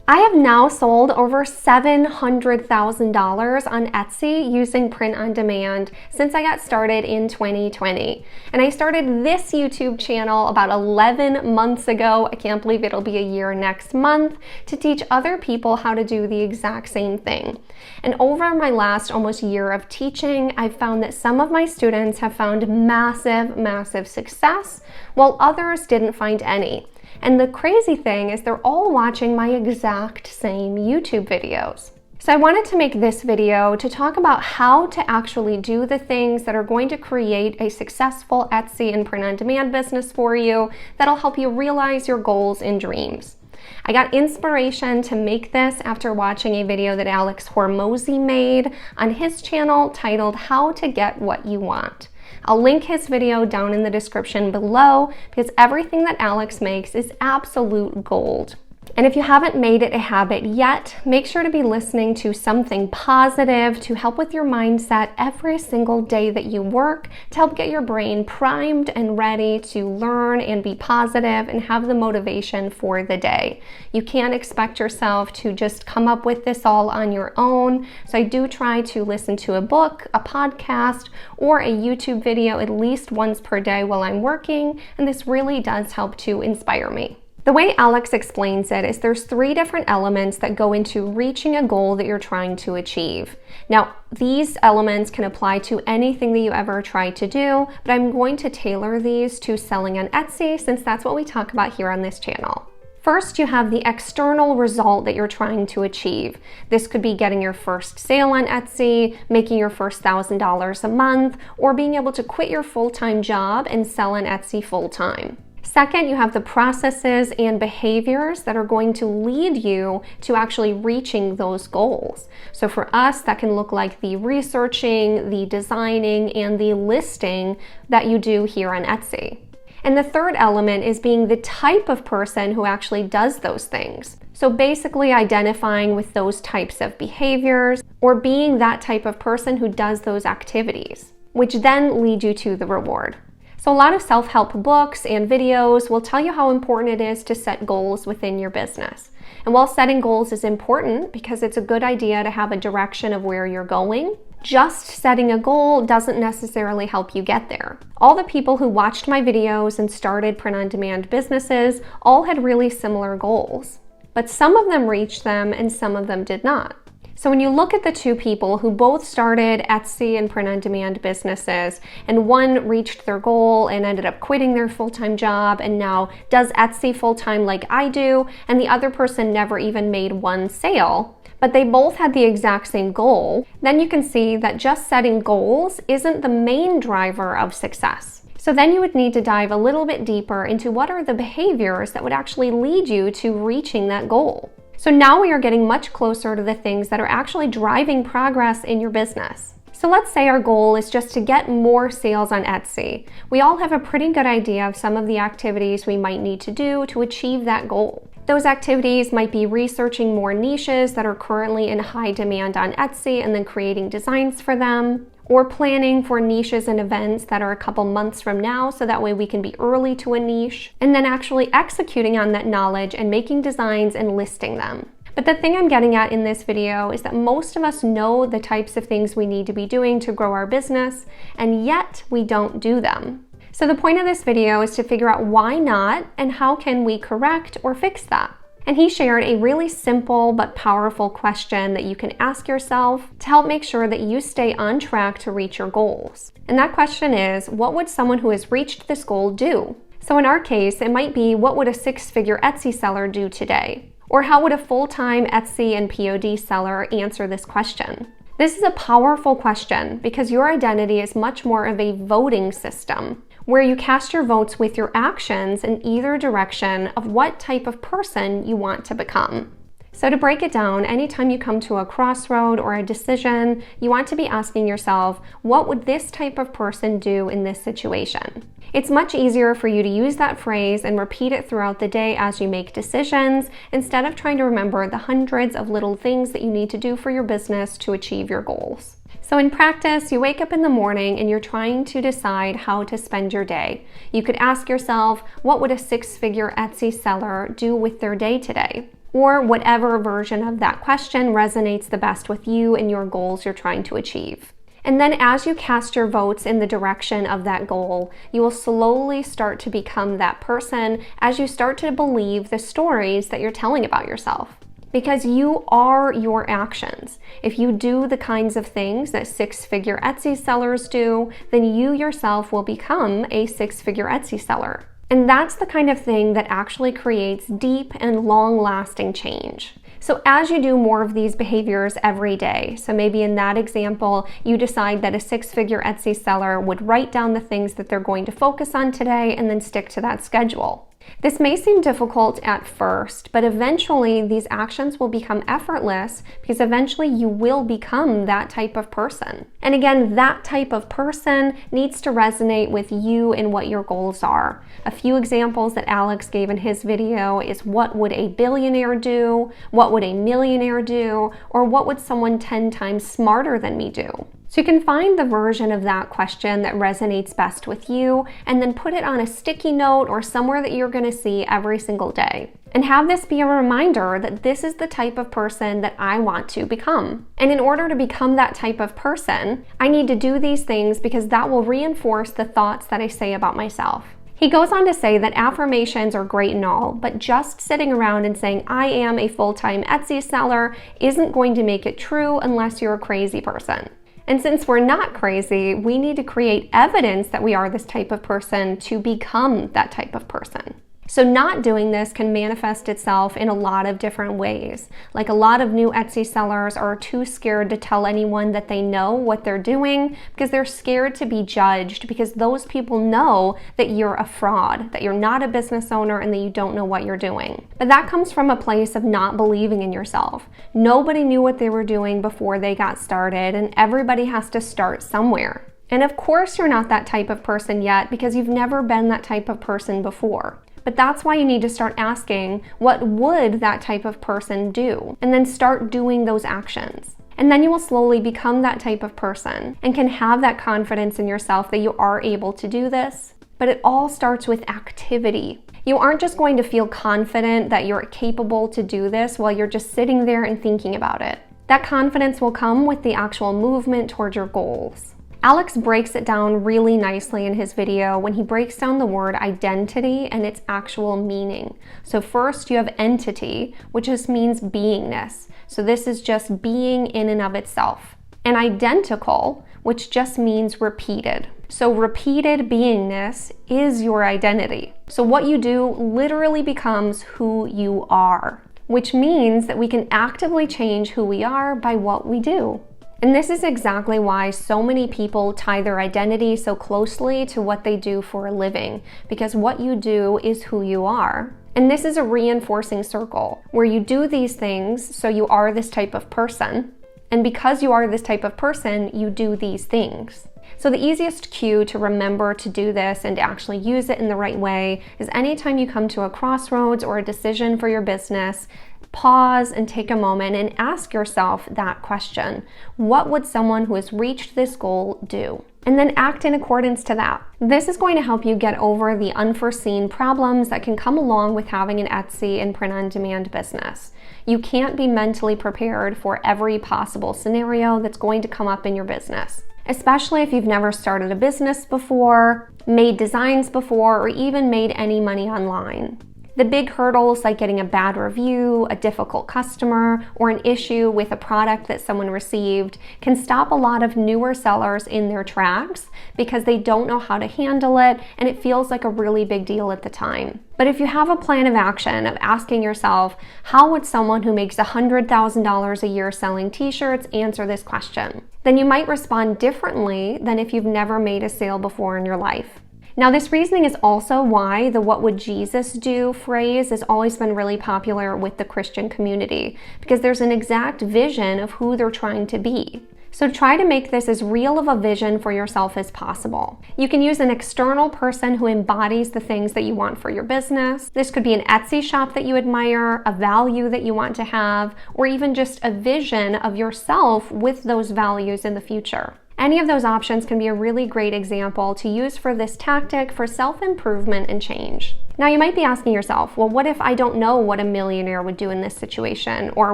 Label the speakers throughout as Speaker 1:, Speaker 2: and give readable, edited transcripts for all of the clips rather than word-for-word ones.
Speaker 1: I have now sold over $700,000 on Etsy using print on demand since I got started in 2020. And I started this YouTube channel about 11 months ago. I can't believe it'll be a year next month, to teach other people how to do the exact same thing. And over my last almost year of teaching, I've found that some of my students have found massive success, while others didn't find any. And the crazy thing is they're all watching my exact same YouTube videos. So I wanted to make this video to talk about how to actually do the things that are going to create a successful Etsy and print-on-demand business for you that'll help you realize your goals and dreams. I got inspiration to make this after watching a video that 𝗗𝗜𝗦𝗖𝗢𝗏 made on his channel titled How to Get What You Want. I'll link his video down in the description below because everything that Alex makes is absolute gold. And if you haven't made it a habit yet, make sure to be listening to something positive to help with your mindset every single day that you work, to help get your brain primed and ready to learn and be positive and have the motivation for the day. You can't expect yourself to just come up with this all on your own. So I do try to listen to a book, a podcast, or a YouTube video at least once per day while I'm working, and this really does help to inspire me. The way Alex explains it is there's 3 different elements that go into reaching a goal that you're trying to achieve. Now, these elements can apply to anything that you ever try to do, but I'm going to tailor these to selling on Etsy since that's what we talk about here on this channel. First, you have the external result that you're trying to achieve. This could be getting your first sale on Etsy, making your first $1,000 a month, or being able to quit your full-time job and sell on Etsy full-time. Second, you have the processes and behaviors that are going to lead you to actually reaching those goals. So for us, that can look like the researching, the designing, and the listing that you do here on Etsy. And the third element is being the type of person who actually does those things. So basically identifying with those types of behaviors or being that type of person who does those activities, which then lead you to the reward. So a lot of self-help books and videos will tell you how important it is to set goals within your business. And while setting goals is important because it's a good idea to have a direction of where you're going, just setting a goal doesn't necessarily help you get there. All the people who watched my videos and started print-on-demand businesses all had really similar goals, but some of them reached them and some of them did not. So when you look at the 2 people who both started Etsy and print-on-demand businesses, and one reached their goal and ended up quitting their full-time job and now does Etsy full-time like I do, and the other person never even made one sale, but they both had the exact same goal, then you can see that just setting goals isn't the main driver of success. So then you would need to dive a little bit deeper into what are the behaviors that would actually lead you to reaching that goal. So now we are getting much closer to the things that are actually driving progress in your business. So let's say our goal is just to get more sales on Etsy. We all have a pretty good idea of some of the activities we might need to do to achieve that goal. Those activities might be researching more niches that are currently in high demand on Etsy and then creating designs for them, or planning for niches and events that are a couple months from now so that way we can be early to a niche, and then actually executing on that knowledge and making designs and listing them. But the thing I'm getting at in this video is that most of us know the types of things we need to be doing to grow our business, and yet we don't do them. So the point of this video is to figure out why not and how can we correct or fix that. And he shared a really simple but powerful question that you can ask yourself to help make sure that you stay on track to reach your goals. And that question is, what would someone who has reached this goal do? So in our case, it might be, what would a 6-figure Etsy seller do today? Or how would a full-time Etsy and POD seller answer this question? This is a powerful question because your identity is much more of a voting system, where you cast your votes with your actions in either direction of what type of person you want to become. So to break it down, anytime you come to a crossroad or a decision, you want to be asking yourself, what would this type of person do in this situation? It's much easier for you to use that phrase and repeat it throughout the day as you make decisions, instead of trying to remember the hundreds of little things that you need to do for your business to achieve your goals. So in practice, you wake up in the morning and you're trying to decide how to spend your day. You could ask yourself, what would a 6-figure Etsy seller do with their day today? or whatever version of that question resonates the best with you and your goals you're trying to achieve. And then as you cast your votes in the direction of that goal, you will slowly start to become that person as you start to believe the stories that you're telling about yourself. Because you are your actions. If you do the kinds of things that six-figure Etsy sellers do, then you yourself will become a six-figure Etsy seller. And that's the kind of thing that actually creates deep and long-lasting change. So as you do more of these behaviors every day, so maybe in that example, you decide that a six-figure Etsy seller would write down the things that they're going to focus on today and then stick to that schedule. This may seem difficult at first, but eventually these actions will become effortless because eventually you will become that type of person. And again, that type of person needs to resonate with you and what your goals are. A few examples that Alex gave in his video is what would a billionaire do, what would a millionaire do, or what would someone 10 times smarter than me do? So you can find the version of that question that resonates best with you and then put it on a sticky note or somewhere that you're going to see every single day. And have this be a reminder that this is the type of person that I want to become. And in order to become that type of person, I need to do these things because that will reinforce the thoughts that I say about myself. He goes on to say that affirmations are great and all, but just sitting around and saying, I am a full-time Etsy seller isn't going to make it true unless you're a crazy person. And since we're not crazy, we need to create evidence that we are this type of person to become that type of person. So not doing this can manifest itself in a lot of different ways. Like a lot of new Etsy sellers are too scared to tell anyone that they know what they're doing because they're scared to be judged because those people know that you're a fraud, that you're not a business owner and that you don't know what you're doing. But that comes from a place of not believing in yourself. Nobody knew what they were doing before they got started, and everybody has to start somewhere. And of course you're not that type of person yet because you've never been that type of person before. But that's why you need to start asking, what would that type of person do? And then start doing those actions. And then you will slowly become that type of person and can have that confidence in yourself that you are able to do this. But it all starts with activity. You aren't just going to feel confident that you're capable to do this while you're just sitting there and thinking about it. That confidence will come with the actual movement toward your goals. Alex breaks it down really nicely in his video when he breaks down the word identity and its actual meaning. So first you have entity, which just means beingness. So this is just being in and of itself. And identical, which just means repeated. So repeated beingness is your identity. So what you do literally becomes who you are, which means that we can actively change who we are by what we do. And this is exactly why so many people tie their identity so closely to what they do for a living, because what you do is who you are. And this is a reinforcing circle where you do these things so you are this type of person. And because you are this type of person, you do these things. So the easiest cue to remember to do this and to actually use it in the right way is anytime you come to a crossroads or a decision for your business, pause and take a moment and ask yourself that question. What would someone who has reached this goal do? And then act in accordance to that. This is going to help you get over the unforeseen problems that can come along with having an Etsy and print-on-demand business. You can't be mentally prepared for every possible scenario that's going to come up in your business, especially if you've never started a business before, made designs before, or even made any money online. The big hurdles like getting a bad review, a difficult customer, or an issue with a product that someone received can stop a lot of newer sellers in their tracks because they don't know how to handle it and it feels like a really big deal at the time. But if you have a plan of action of asking yourself, how would someone who makes $100,000 a year selling t-shirts answer this question? Then you might respond differently than if you've never made a sale before in your life. Now, this reasoning is also why the "what would Jesus do" phrase has always been really popular with the Christian community, because there's an exact vision of who they're trying to be. So try to make this as real of a vision for yourself as possible. You can use an external person who embodies the things that you want for your business. This could be an Etsy shop that you admire, a value that you want to have, or even just a vision of yourself with those values in the future. Any of those options can be a really great example to use for this tactic for self-improvement and change. Now you might be asking yourself, well, what if I don't know what a millionaire would do in this situation, or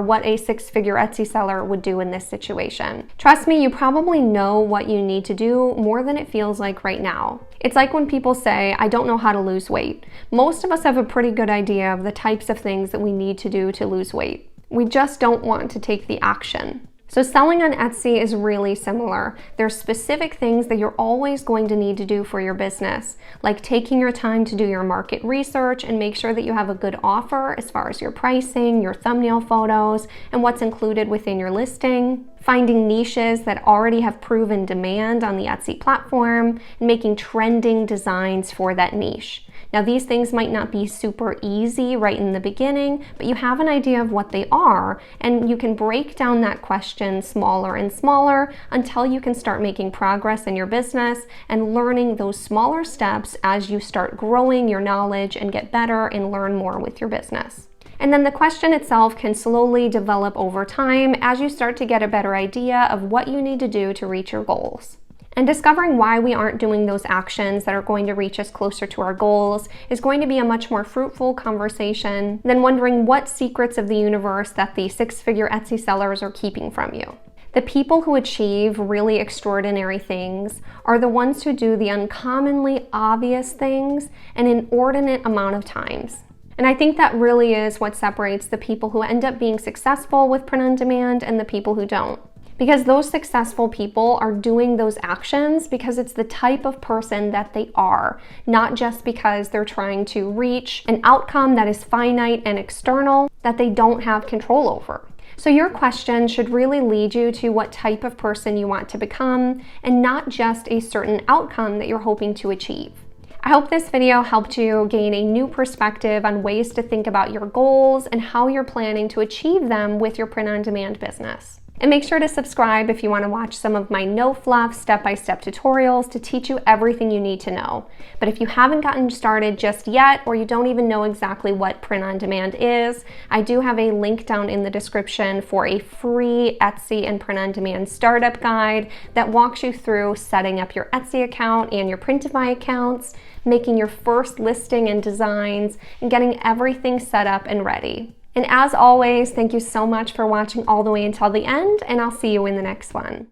Speaker 1: what a six-figure Etsy seller would do in this situation? Trust me, you probably know what you need to do more than it feels like right now. It's like when people say, I don't know how to lose weight. Most of us have a pretty good idea of the types of things that we need to do to lose weight. We just don't want to take the action. So selling on Etsy is really similar. There's specific things that you're always going to need to do for your business, like taking your time to do your market research and make sure that you have a good offer as far as your pricing, your thumbnail photos, and what's included within your listing. Finding niches that already have proven demand on the Etsy platform, and making trending designs for that niche. Now these things might not be super easy right in the beginning, but you have an idea of what they are, and you can break down that question smaller and smaller until you can start making progress in your business and learning those smaller steps as you start growing your knowledge and get better and learn more with your business. And then the question itself can slowly develop over time as you start to get a better idea of what you need to do to reach your goals. And discovering why we aren't doing those actions that are going to reach us closer to our goals is going to be a much more fruitful conversation than wondering what secrets of the universe that the six-figure Etsy sellers are keeping from you. The people who achieve really extraordinary things are the ones who do the uncommonly obvious things an inordinate amount of times. And I think that really is what separates the people who end up being successful with print on demand and the people who don't. Because those successful people are doing those actions because it's the type of person that they are, not just because they're trying to reach an outcome that is finite and external that they don't have control over. So your question should really lead you to what type of person you want to become and not just a certain outcome that you're hoping to achieve. I hope this video helped you gain a new perspective on ways to think about your goals and how you're planning to achieve them with your print-on-demand business. And make sure to subscribe if you want to watch some of my no-fluff step-by-step tutorials to teach you everything you need to know. But if you haven't gotten started just yet, or you don't even know exactly what print-on-demand is, I do have a link down in the description for a free Etsy and print-on-demand startup guide that walks you through setting up your Etsy account and your Printify accounts, making your first listing and designs, and getting everything set up and ready. And as always, thank you so much for watching all the way until the end, and I'll see you in the next one.